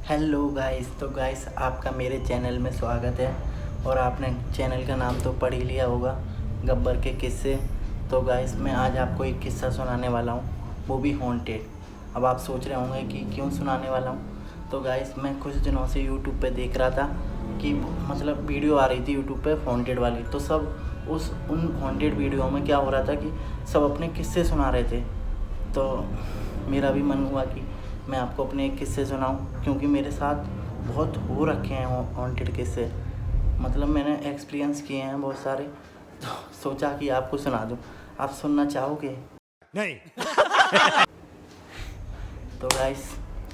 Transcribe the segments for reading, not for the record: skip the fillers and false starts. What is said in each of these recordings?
Hello guys. तो guys आपका मेरे चैनल में स्वागत है। और आपने चैनल का नाम तो पढ़ ही लिया होगा, गब्बर के किस्से। तो गाइस मैं आज आपको एक किस्सा सुनाने वाला हूँ, वो भी हॉन्टेड। अब आप सोच रहे होंगे कि क्यों सुनाने वाला हूँ। तो गाइस मैं कुछ दिनों से यूट्यूब पे देख रहा था कि मतलब वीडियो आ रही थी यूट्यूब पे हॉन्टेड वाली। तो सब उन हॉन्टेड वीडियो में क्या हो रहा था कि सब अपने किस्से सुना रहे थे। तो मेरा भी मन हुआ कि मैं आपको अपने एक किस्से सुनाऊं, क्योंकि मेरे साथ बहुत हो रखे हैं हॉन्टेड किस्से। मतलब मैंने एक्सपीरियंस किए हैं बहुत सारे। तो सोचा कि आपको सुना दूं। आप सुनना चाहोगे? नहीं। तो गाइस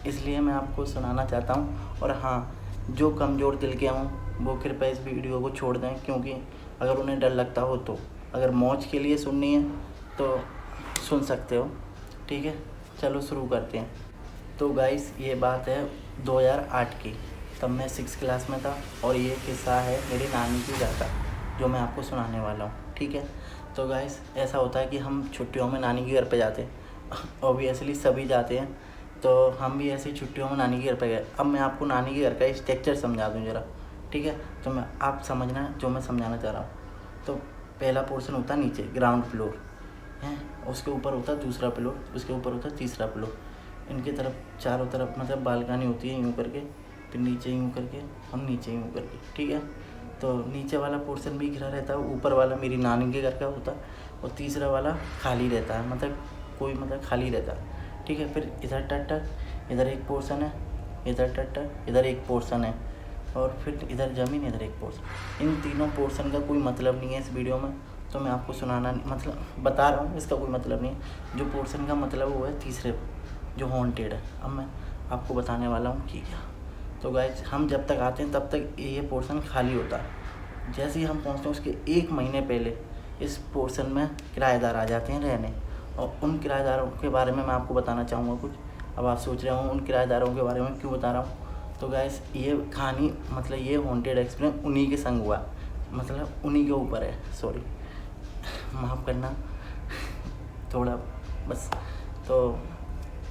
इसलिए मैं आपको सुनाना चाहता हूं। और हाँ, जो कमज़ोर दिल के हों वो कृपया इस वीडियो को छोड़ दें, क्योंकि अगर उन्हें डर लगता हो तो अगर मौज के लिए सुननी है तो सुन सकते हो। ठीक है, चलो शुरू करते हैं। तो गाइस ये बात है 2008 की। तब मैं 6 क्लास में था और ये किस्सा है मेरी नानी की घर का, जो मैं आपको सुनाने वाला हूँ। ठीक है, तो गाइस ऐसा होता है कि हम छुट्टियों में नानी के घर पे जाते हैं। ऑब्वियसली सभी जाते हैं, तो हम भी ऐसी छुट्टियों में नानी के घर पे गए। अब मैं आपको नानी के घर का स्ट्रक्चर समझा दूँ ज़रा। ठीक है, तो मैं आप समझना जो मैं समझाना चाह रहा हूँ। तो पहला पोर्शन होता है नीचे, ग्राउंड फ्लोर है। उसके ऊपर होता है दूसरा फ्लोर, उसके ऊपर होता है तीसरा फ्लोर। इनके तरफ चारों तरफ मतलब बालकनी होती है यूँ करके, फिर नीचे यूँ करके और नीचे यूँ करके। ठीक है, तो नीचे वाला पोर्शन भी घिरा रहता है, ऊपर वाला मेरी नानी के घर का होता है और तीसरा वाला खाली रहता है, मतलब कोई मतलब खाली रहता है। ठीक है, फिर इधर टट्टर, इधर एक पोर्शन है, इधर टट्टर, इधर एक पोर्शन है, और फिर इधर ज़मीन, इधर एक पोर्शन। इन तीनों पोर्शन का कोई मतलब नहीं है इस वीडियो में, तो मैं आपको सुनाना मतलब बता रहा हूँ, इसका कोई मतलब नहीं है। जो पोर्शन का मतलब वो है तीसरे, जो हॉन्टेड है। अब मैं आपको बताने वाला हूँ कि क्या। तो गाइस हम जब तक आते हैं तब तक ये पोर्शन खाली होता है। जैसे ही हम पहुँचते हैं उसके 1 महीने पहले इस पोर्शन में किराएदार आ जाते हैं रहने, और उन किराएदारों के बारे में मैं आपको बताना चाहूँगा कुछ। अब आप सोच रहे हो उन किराएदारों के बारे में क्यों बता रहा हूँ। तो गाइस ये कहानी मतलब ये हॉन्टेड एक्सपीरियंस उन्हीं के संग हुआ, मतलब उन्हीं के ऊपर है। सॉरी, माफ़ करना थोड़ा बस। तो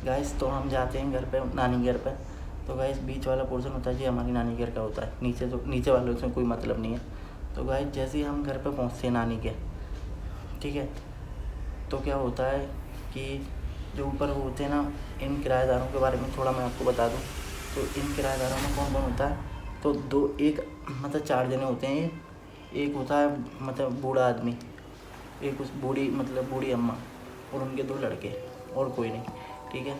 गाइस तो हम जाते हैं घर पे, नानी घर पे। तो गाइस बीच वाला पोर्शन होता है जी हमारी नानी घर का होता है, नीचे तो नीचे वालों से कोई मतलब नहीं है। तो गाइस जैसे ही हम घर पे पहुँचते हैं नानी के, ठीक है, तो क्या होता है कि जो ऊपर होते हैं ना, इन किराएदारों के बारे में थोड़ा मैं आपको बता दूँ। तो इन किराएदारों में कौन कौन होता है, तो दो एक मतलब 4 जने होते हैं। ये एक होता है मतलब बूढ़ा आदमी, एक उस बूढ़ी मतलब बूढ़ी अम्मा, और उनके 2 लड़के, और कोई नहीं। ठीक है,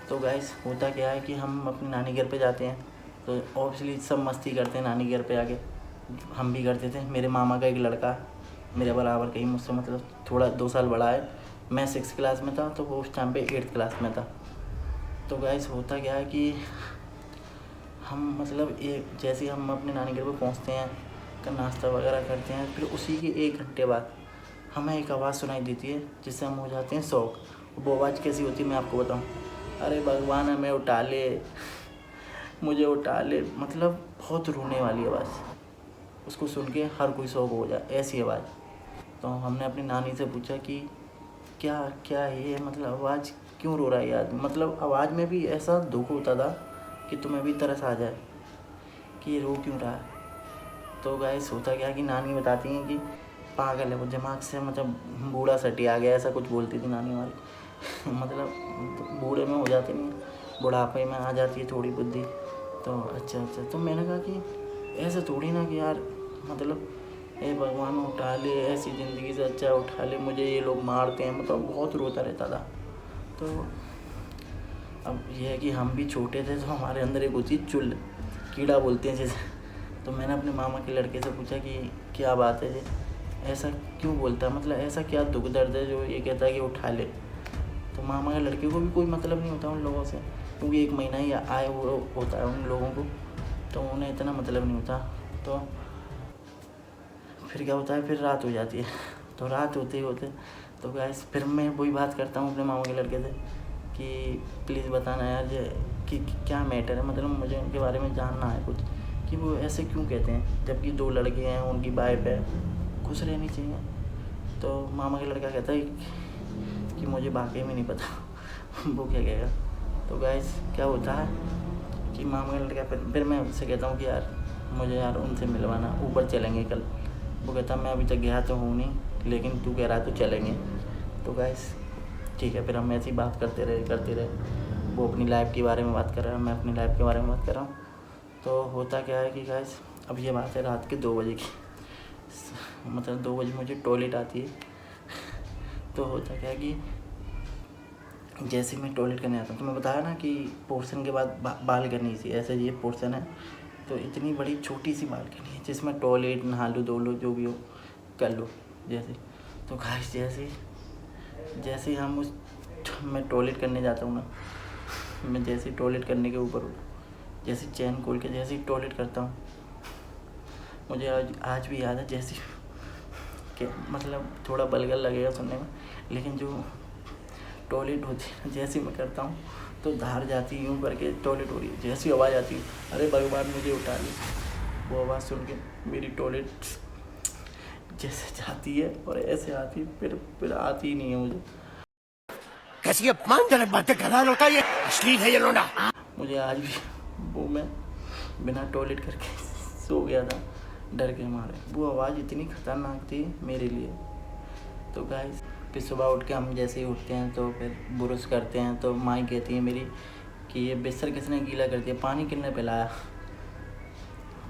तो गाइस होता क्या है कि हम अपनी नानी घर पे जाते हैं, तो ऑब्वियसली सब मस्ती करते हैं नानी घर पे आके। हम भी करते थे। मेरे मामा का एक लड़का मेरे बराबर का ही, मुझसे मतलब थोड़ा 2 साल बड़ा है। मैं 6 क्लास में था तो वो उस टाइम पे 8th क्लास में था। तो गाइस होता क्या है कि हम मतलब जैसे ही हम अपने नानी घर पे पहुँचते हैं, का नाश्ता वगैरह करते हैं, फिर उसी के 1 घंटे बाद हमें एक आवाज़ सुनाई देती है जिससे हम हो जाते हैं शौक। वो आवाज़ कैसी होती है मैं आपको बताऊँ। अरे भगवान हमें उठा ले, मुझे उठा ले, मतलब बहुत रोने वाली आवाज़। उसको सुन के हर कोई शौक हो जाए, ऐसी आवाज़। तो हमने अपनी नानी से पूछा कि क्या क्या है ये, मतलब आवाज़ क्यों रो रहा है ये आदमी। मतलब आवाज़ में भी ऐसा दुख होता था कि तुम्हें भी तरस आ जाए कि ये रो क्यों रहा है। तो गाइस होता क्या कि नानी बताती हैं कि पागल है वो, दिमाग से मतलब बूढ़ा सटी आ गया, ऐसा कुछ बोलती थी नानी हमारी। मतलब बूढ़े में हो जाते नहीं, बुढ़ापे में आ जाती है थोड़ी बुद्धि। तो अच्छा, तो मैंने कहा कि ऐसे थोड़ी ना कि यार मतलब हे भगवान उठा ले, ऐसी ज़िंदगी से अच्छा उठा ले, मुझे ये लोग मारते हैं। मतलब बहुत रोता रहता था। तो अब ये है कि हम भी छोटे थे, तो हमारे अंदर एक होती चुल, कीड़ा बोलते हैं जैसे। तो मैंने अपने मामा के लड़के से पूछा कि क्या बात है जी, ऐसा क्यों बोलता है, मतलब ऐसा क्या दुख दर्द है जो ये कहता है कि उठा ले। तो मामा के लड़के को भी कोई मतलब नहीं होता उन लोगों से, क्योंकि 1 महीना ही आए हुए होता है उन लोगों को, तो उन्हें इतना मतलब नहीं होता। तो फिर क्या होता है, फिर रात हो जाती है। तो रात होते ही होते तो गैस फिर मैं वही बात करता हूँ अपने मामा के लड़के से कि प्लीज़ बताना यार ये कि क्या मैटर है, मतलब मुझे उनके बारे में जानना है कुछ, कि वो ऐसे क्यों कहते हैं जबकि 2 लड़के हैं, उनकी वाइफ है, खुश रहनी चाहिए। तो मामा का लड़का कहता है कि मुझे वाकई में नहीं पता। वो क्या कहेगा। तो गाइस क्या होता है कि मामा का लड़का। फिर मैं उससे कहता हूँ कि यार मुझे यार उनसे मिलवाना, ऊपर चलेंगे कल। वो कहता मैं अभी तक गया तो हूँ नहीं, लेकिन तू कह रहा है तो चलेंगे। तो गाइस ठीक है, फिर हम ऐसी बात करते रहे। वो अपनी लाइफ के बारे में बात कर रहा है, मैं अपनी लाइफ के बारे में बात कर रहा हूँ। तो होता क्या है कि गाइस अब ये बात है रात के 2 बजे की, मतलब 2 बजे मुझे टॉयलेट आती है। तो होता क्या है कि जैसे मैं टॉयलेट करने आता हूँ, तो मैं बताया ना कि पोर्शन के बाद बालकनी सी, ऐसे ये पोर्शन है। तो इतनी बड़ी छोटी सी बालकनी है जिसमें टॉयलेट, नहा लो, धो लो, जो भी हो कर लो जैसे। तो गाइस जैसे हम मैं टॉयलेट करने जाता हूँ ना, मैं जैसे टॉयलेट करने के ऊपर जैसे चैन खोल के जैसे ही टॉयलेट करता हूँ, मुझे आज भी याद है जैसे कि मतलब थोड़ा वल्गर लगेगा सुनने में, लेकिन जो टॉयलेट होती है जैसे मैं करता हूँ तो धार जाती यूँ करके टॉयलेट हो रही है, जैसी आवाज़ आती है अरे भगवान मुझे उठा ली। वो आवाज़ सुन के मेरी टॉयलेट जैसे जाती है और ऐसे आती है, फिर आती ही नहीं है मुझे। कैसी अपमानजनक बातें कर रहा होता है ये, अश्लील है ये लोना। मुझे आज भी वो मैं बिना टॉयलेट करके सो गया था डर के मारे। वो आवाज़ इतनी ख़तरनाक थी मेरे लिए। तो गाइस फिर सुबह उठ के हम जैसे ही उठते हैं तो फिर ब्रश करते हैं, तो माँ कहती है मेरी कि ये बिस्तर किसने गीला कर दिया, पानी किसने पिलाया।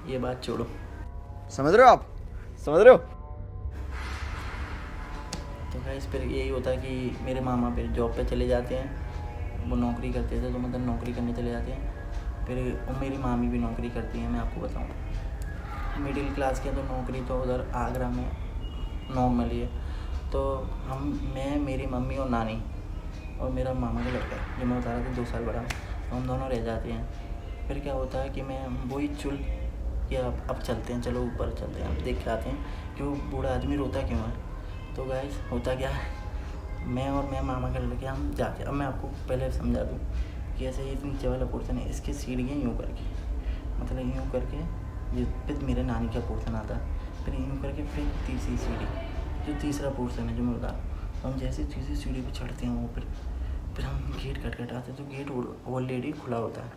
ये बात छोड़ो, समझ रहे हो आप, समझ रहे हो। तो गाइस फिर यही होता है कि मेरे मामा फिर जॉब पे चले जाते हैं, वो नौकरी करते थे तो मतलब नौकरी करने चले जाते हैं। फिर मेरी मामी भी नौकरी करती है। मैं आपको बताऊँ मिडिल क्लास के, तो नौकरी तो उधर आगरा में नॉर्मली है। तो मैं, मेरी मम्मी और नानी और मेरा मामा का लड़का जो मैं बता रहा था 2 साल बड़ा, तो हम दोनों रह जाते हैं। फिर क्या होता है कि मैं वही चुल कि अब चलते हैं, चलो ऊपर चलते हैं, अब देख के आते हैं कि वो बूढ़ा आदमी रोता क्यों है। तो गाइस होता क्या है, मैं मामा के लड़के हम जाते हैं। अब मैं आपको पहले समझा दूँ कि ऐसे ये नीचे वाला पोर्सन है, इसकी सीढ़ियाँ यूँ करके, मतलब यूँ करके फिर मेरे नानी का पोर्सन आता है, फिर यूँ करके फिर तीसरी सीढ़ी, जो तीसरा पोर्सन है जो मैं बता रहा हूँ। हम जैसे तीसरी सीढ़ी पे चढ़ते हैं वो फिर हम गेट खटखटाते हैं, तो गेट ऑलरेडी खुला होता है।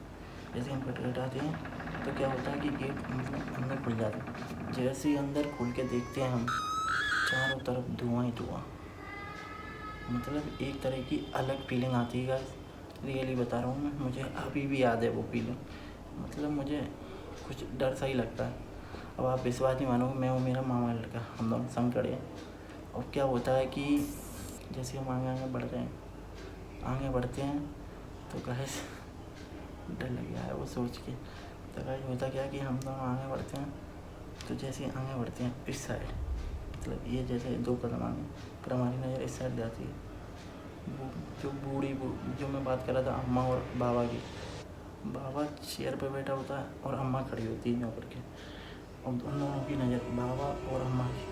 जैसे हम खटखटाते हैं तो क्या होता है कि गेट मतलब अंदर खुल जाता है। जैसे ही अंदर खुल के देखते हैं हम, चारों तरफ धुआं ही धुआं, मतलब एक तरह की अलग फीलिंग आती है गाइस, रियली बता रहा हूँ मैं। मुझे अभी भी याद है वो फीलिंग, मतलब मुझे कुछ डर सा ही लगता है। अब आप विश्वास नहीं मानोगे, मैं और मेरा मामा का लड़का हम दोनों संग खड़े हैं। और क्या होता है कि जैसे हम आगे बढ़ते हैं तो गाइस डर लग गया है वो सोच के। तो गाइस होता क्या है कि हम दोनों आगे बढ़ते हैं, तो जैसे आगे बढ़ते हैं इस साइड, मतलब ये जैसे 2 कदम आगे, फिर हमारी नज़र इस साइड जाती है। वो जो बूढ़ी जो मैं बात कर रहा था अम्मा और बाबा की, बाबा चेयर पे बैठा होता है और अम्मा खड़ी होती है यूँ करके, और उन दोनों की नज़र, बाबा और अम्मा की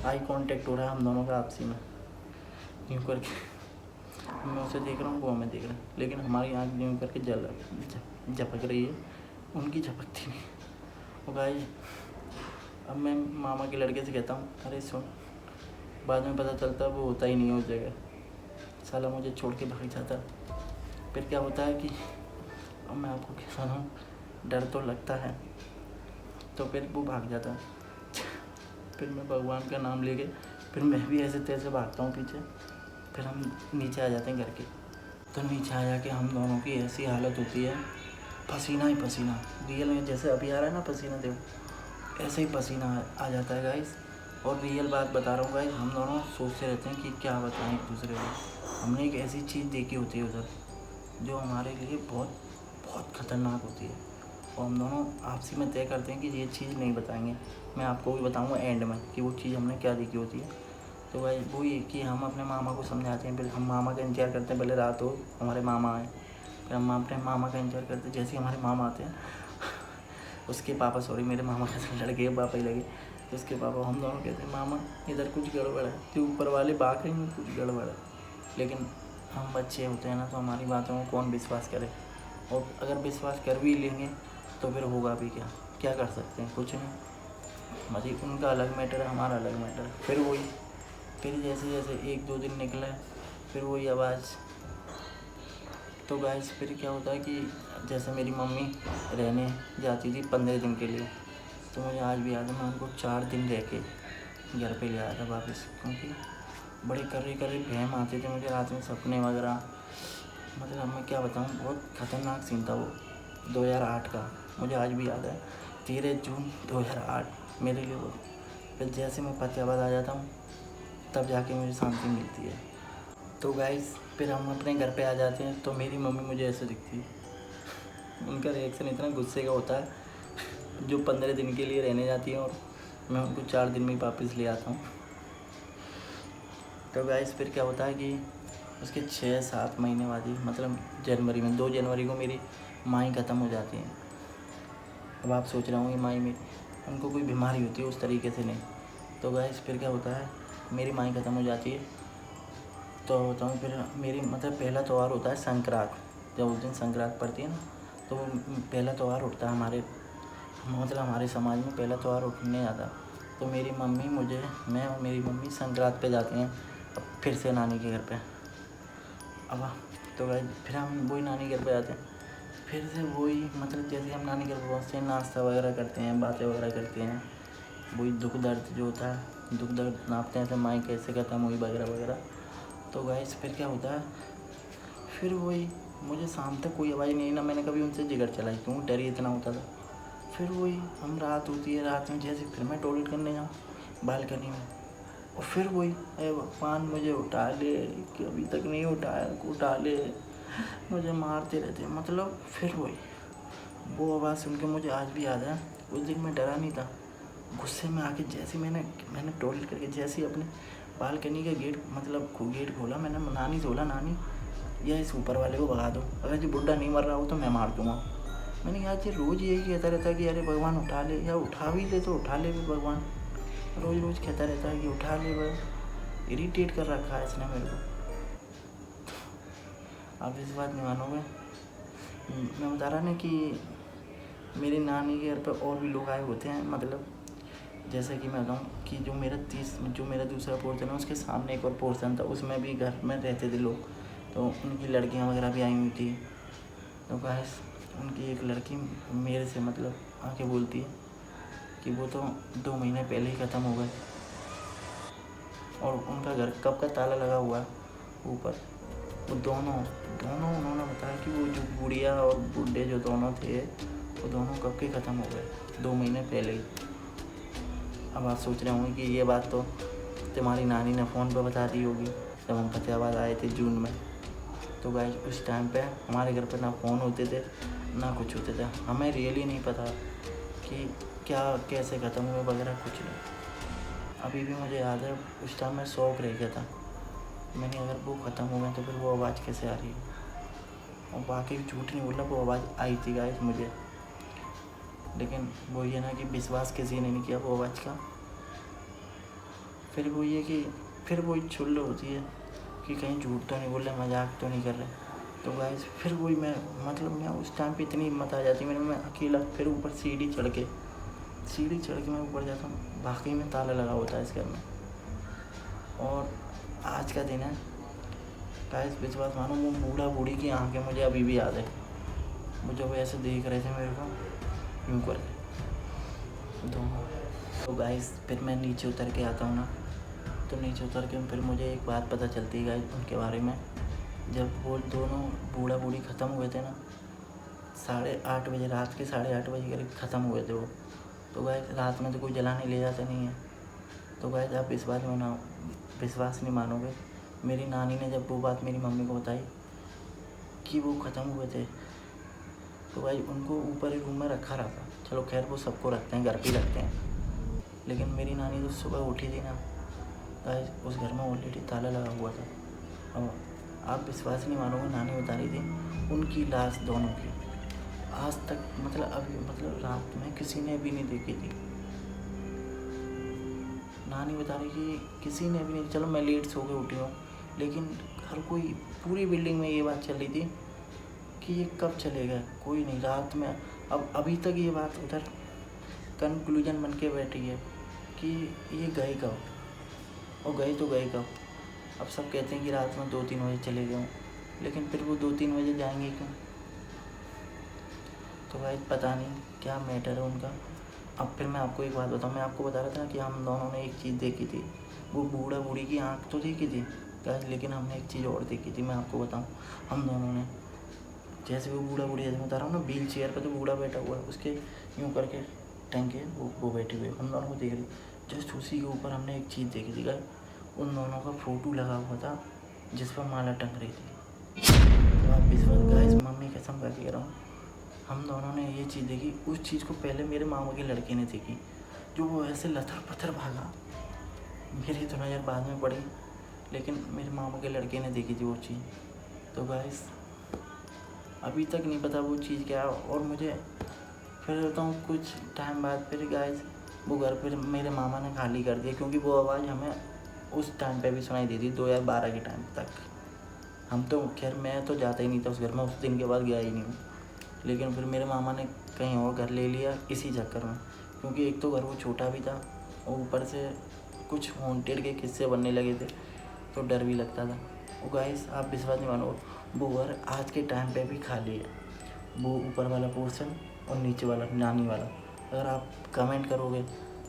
आई कांटेक्ट हो रहा है हम दोनों का आपसी में, यूँ करके। मैं उसे देख रहा हूँ, वो हमें देख रहा है, लेकिन हमारी आँख यूँ करके झपक रही है, उनकी झपकती नहीं। और गाइस अब मैं मामा के लड़के से कहता हूँ अरे सुन, बाद में पता चलता वो होता ही नहीं है उस जगह, साला मुझे छोड़ के भाग जाता। फिर क्या होता है कि अब मैं आपको कह रहा हूँ, डर तो लगता है, तो फिर वो भाग जाता। फिर मैं भगवान का नाम लेके फिर मैं भी ऐसे तैसे भागता हूँ पीछे। फिर हम नीचे आ जाते हैं घर के। तो नीचे आ जाके हम दोनों की ऐसी हालत होती है, पसीना ही पसीना, रियल में जैसे अभी आ रहा है ना पसीना, देखो ऐसे ही पसीना आ जाता है गाइस। और रियल बात बता रहा हूँ गाइस, हम दोनों सोचते रहते हैं कि क्या बताएं एक दूसरे को। हमने एक ऐसी चीज़ देखी होती है उधर जो हमारे लिए बहुत बहुत ख़तरनाक होती है, और हम दोनों आपसी में तय करते हैं कि ये चीज़ नहीं बताएंगे। मैं आपको भी बताऊंगा एंड में कि वो चीज़ हमने क्या देखी होती है। तो भाई वो ये कि हम अपने मामा को समझाते हैं, फिर हम मामा का इंतज़ार करते हैं, पहले रात हो हमारे मामा आए, फिर हम अपने मामा का इंतज़ार करते हैं। जैसे ही हमारे मामा आते हैं, उसके पापा, सॉरी मेरे मामा के लड़के के पापा ही लगे, तो उसके पापा हम दोनों कहते हैं मामा इधर कुछ गड़बड़ है, तो ऊपर वाले बात रहे हैं कुछ गड़बड़ है। लेकिन हम बच्चे होते हैं ना, तो हमारी बातों में कौन विश्वास करे, और अगर विश्वास कर भी लेंगे तो फिर होगा भी क्या कर सकते हैं, कुछ नहीं। मतलब उनका अलग मैटर है, हमारा अलग मैटर है। फिर जैसे जैसे 1-2 दिन निकले, फिर वही आवाज़। तो गाइस फिर क्या होता है कि जैसे मेरी मम्मी रहने जाती थी 15 दिन के लिए, तो मुझे आज भी याद है, मैं उनको 4 दिन रह के घर पे ले आया था वापस, क्योंकि बड़े करीब वहम आते थे मुझे रात में, सपने वगैरह। मतलब मैं क्या बताऊँ, बहुत ख़तरनाक सीन था वो 2008 का, मुझे आज भी याद है। 13 जून 2008 मेरे लिए वो। फिर जैसे मैं फतेहाबाद आ जाता हूँ तब जाके मुझे शांति मिलती है। तो गाइस फिर हम अपने घर पे आ जाते हैं, तो मेरी मम्मी मुझे ऐसे दिखती है। उनका रिएक्शन इतना गुस्से का होता है, जो 15 दिन के लिए रहने जाती है और मैं उनको 4 दिन में वापस ले आता हूँ। तो गाइस फिर क्या होता है कि उसके 6-7 महीने बाद ही, मतलब जनवरी में 2 जनवरी को मेरी माई ख़त्म हो जाती है। अब आप सोच रहे होंगे माई में उनको कोई बीमारी होती है, उस तरीके से नहीं। तो गाइस फिर क्या होता है, मेरी माई ख़त्म हो जाती है, तो फिर मेरी मतलब पहला त्यौहार होता है संक्रांत। जब उस दिन संक्रांत पड़ती है ना, तो वो पहला त्यौहार उठता है हमारे समाज में पहला त्यौहार उठने आता। तो मेरी मम्मी मैं और मेरी मम्मी संक्रांत पे जाते हैं अब फिर से नानी के घर पे। अब तो गाइस फिर हम वही नानी घर पे आते हैं, फिर से वही, मतलब जैसे हम नानी घर पे पहुँचते हैं, नाश्ता वगैरह करते हैं, बातें वगैरह करते हैं, वही दुख दर्द जो होता है, दुख दर्द नापते हैं, माई कैसे ख़त्म हुई वगैरह वगैरह। तो गाइस फिर क्या होता है, फिर वही, मुझे शाम तक कोई आवाज़ नहीं आई, ना मैंने कभी उनसे जिगर चलाई, क्यों डर ही इतना होता था। फिर वही हम रात होती है, रात में जैसे फिर मैं टॉयलेट करने जाऊँ बालकनी में, और फिर वही अरे भगवान मुझे उठा ले, कि अभी तक नहीं उठाया, उठा ले, मुझे मारते रहते। मतलब फिर वही वो आवाज़ सुन के मुझे आज भी याद है, उस दिन मैं डरा नहीं था, गुस्से में आके जैसे मैंने टॉयलेट करके जैसे ही अपने बालकनी का गेट खोला, मैंने नानी से बोला, नानी या इस ऊपर वाले को भगा दो, अगर जो बुड्ढा नहीं मर रहा हो तो मैं मार दूँगा। मैंने कहा ये रोज़ यही कहता रहता है कि अरे भगवान उठा ले, या उठा भी ले तो उठा ले भी भगवान, रोज़ कहता रहता है कि उठा ले, बस इरिटेट कर रखा है इसने मेरे को। आप इस बात नहीं मानोगे, मैं बता रहा ना कि मेरी नानी के घर पर और भी लोग आए होते हैं, मतलब जैसे कि मैं बताऊँ कि जो मेरा दूसरा पोर्शन है उसके सामने एक और पोर्शन था, उसमें भी घर में रहते थे लोग, तो उनकी लड़कियां वगैरह भी आई हुई थी। तो गाइस उनकी एक लड़की मेरे से मतलब आके बोलती है कि वो तो 2 महीने पहले ही ख़त्म हो गए, और उनका घर कब का ताला लगा हुआ है ऊपर। वो दोनों उन्होंने बताया कि वो जो बुढ़िया और बुढ़े जो दोनों थे, वो दोनों कब के ख़त्म हो गए, 2 महीने पहले ही। अब आप सोच रहे होंगे कि ये बात तो तुम्हारी नानी ने फ़ोन पे बता दी होगी जब हम फतेहाबाद आए थे जून में। तो गाइस उस टाइम पे हमारे घर पे ना फ़ोन होते थे ना कुछ होते थे, हमें रियली नहीं पता कि क्या कैसे ख़त्म हुए वगैरह, कुछ नहीं। अभी भी मुझे याद है उस टाइम मैं शौक रह गया था, मैंने अगर वो ख़त्म हो गए तो फिर वो आवाज़ कैसे आ रही है, और बाकी झूठ नहीं बोलना, वो आवाज़ आई थी गाइस मुझे, लेकिन वो ये ना कि विश्वास किसी ने नहीं किया वो आवाज़ का। फिर वो ये कि फिर वही छुल्ल होती है कि कहीं झूठ तो नहीं बोल रहे, मजाक तो नहीं कर रहे। तो गाइस फिर वही मैं उस टाइम पे इतनी हिम्मत आ जाती मैं अकेला फिर ऊपर सीढ़ी चढ़ के मैं ऊपर जाता हूँ, वाकई में ताला लगा होता है इस घर में। और आज का दिन है गाइस, विश्वास मानो वो बूढ़ा बूढ़ी की आंखें मुझे अभी भी याद है, मुझे वो ऐसे देख रहे थे मेरे को यूँ करके दोनों। तो गाइस फिर मैं नीचे उतर के आता हूँ ना, तो नीचे उतर के फिर मुझे एक बात पता चलती है गाइस उनके बारे में। जब वो दोनों बूढ़ा बूढ़ी ख़त्म हुए थे ना, 8:30 बजे, रात के 8:30 बजे करीब ख़त्म हुए थे वो। तो गाइस रात में तो कोई जलाने ले जाता नहीं है। तो गाइस आप विश्वास नहीं मानोगे, मेरी नानी ने जब वो बात मेरी मम्मी को बताई कि वो ख़त्म हुए थे, तो भाई उनको ऊपर ही रूम में रखा रहा था। चलो खैर वो सबको रखते हैं, घर पे रखते हैं, लेकिन मेरी नानी जो सुबह उठी थी ना गाइस, उस घर में ऑलरेडी ताला लगा हुआ था। अब आप विश्वास नहीं मानोगे, नानी बता रही थी उनकी लाश दोनों की आज तक रात में किसी ने भी नहीं देखी थी। नानी बता रही कि किसी ने भी नहीं, चलो मैं लेट सो के उठी हूँ, लेकिन हर कोई पूरी बिल्डिंग में ये बात चल रही थी कि ये कब चलेगा, कोई नहीं रात में। अब अभी तक ये बात उधर कंक्लूजन बन के बैठी है कि ये गए कब, और गए तो गए कब। अब सब कहते हैं कि रात में 2-3 बजे चले गए, लेकिन फिर वो 2-3 बजे जाएंगे क्यों? तो भाई पता नहीं क्या मैटर है उनका। अब फिर मैं आपको एक बात बताऊँ, मैं आपको बता रहा था कि हम दोनों ने एक चीज़ देखी थी, वो बूढ़ा बूढ़ी की आँख तो देखी थी गाइस, लेकिन हमने एक चीज़ और देखी थी। मैं आपको बताऊँ, हम दोनों ने जैसे वो बूढ़ा बूढ़ी, जैसे मैं बता रहा हूँ ना, व्हील चेयर पर जो बूढ़ा बैठा हुआ है उसके यूँ करके टंग के वो बैठी हुई है, हम दोनों को देख रही। जस्ट उसी के ऊपर हमने एक चीज़ देखी थी गाइस, उन दोनों का फ़ोटो लगा हुआ था जिस पर माला टंग रही थी। तो आप विश्वास गाइस, मम्मी कसम का कह रहा हूँ, हम दोनों ने ये चीज़ देखी। उस चीज़ को पहले मेरे मामा के लड़के ने देखी, जो वो ऐसे लथर पथर भागा। मेरी तो नज़र बाद में पड़ी, लेकिन मेरे मामा के लड़के ने देखी थी वो चीज़। तो गाइस अभी तक नहीं पता वो चीज़ क्या है। और मुझे फिर बताऊँ, कुछ टाइम बाद फिर गाइस वो घर फिर मेरे मामा ने खाली कर दिया, क्योंकि वो आवाज़ हमें उस टाइम पे भी सुनाई दी थी 2012 के टाइम तक। हम तो खैर मैं तो जाता ही नहीं था उस घर में, उस दिन के बाद गया ही नहीं हूँ। लेकिन फिर मेरे मामा ने कहीं और घर ले लिया इसी चक्कर में, क्योंकि एक तो घर वो छोटा भी था और ऊपर से कुछ हॉन्टेड के किस्से बनने लगे थे, तो डर भी लगता था। वो गाइस आप विश्वास नहीं मानो, वो घर आज के टाइम पे भी खाली है, वो ऊपर वाला पोर्शन और नीचे वाला नानी वाला। अगर आप कमेंट करोगे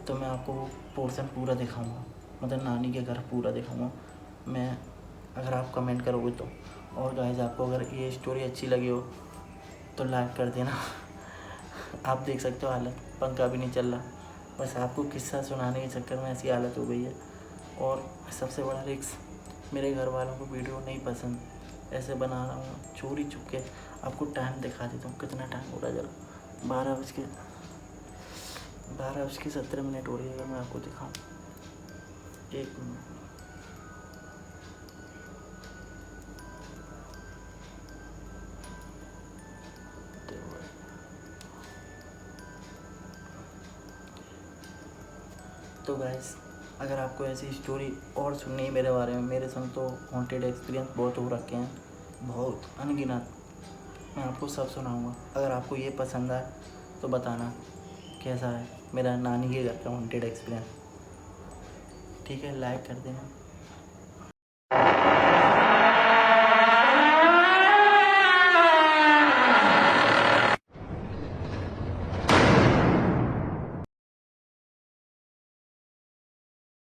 तो मैं आपको वो पोर्शन पूरा दिखाऊंगा, मतलब नानी के घर पूरा दिखाऊंगा मैं, अगर आप कमेंट करोगे तो। और गाइस आपको अगर ये स्टोरी अच्छी लगी हो तो लाइक कर देना। आप देख सकते हो हालत, पंखा भी नहीं चल रहा, बस आपको किस्सा सुनाने के चक्कर में ऐसी हालत हो गई है। और सबसे बड़ा रिक्स, मेरे घर वालों को वीडियो नहीं पसंद, ऐसे बना रहा हूँ चोरी छुप के। आपको टाइम दिखा देता हूँ कितना टाइम हो रहा है, जरा 12:17 हो रही है। अगर मैं आपको दिखाऊँ, एक मिनट, तो गाइस अगर आपको ऐसी स्टोरी और सुननी है मेरे बारे में, मेरे संग तो हॉन्टेड एक्सपीरियंस बहुत हो रखे हैं, बहुत अनगिनत, मैं आपको सब सुनाऊंगा। अगर आपको ये पसंद आए तो बताना कैसा है मेरा नानी के घर का हॉन्टेड एक्सपीरियंस। ठीक है, लाइक कर देना।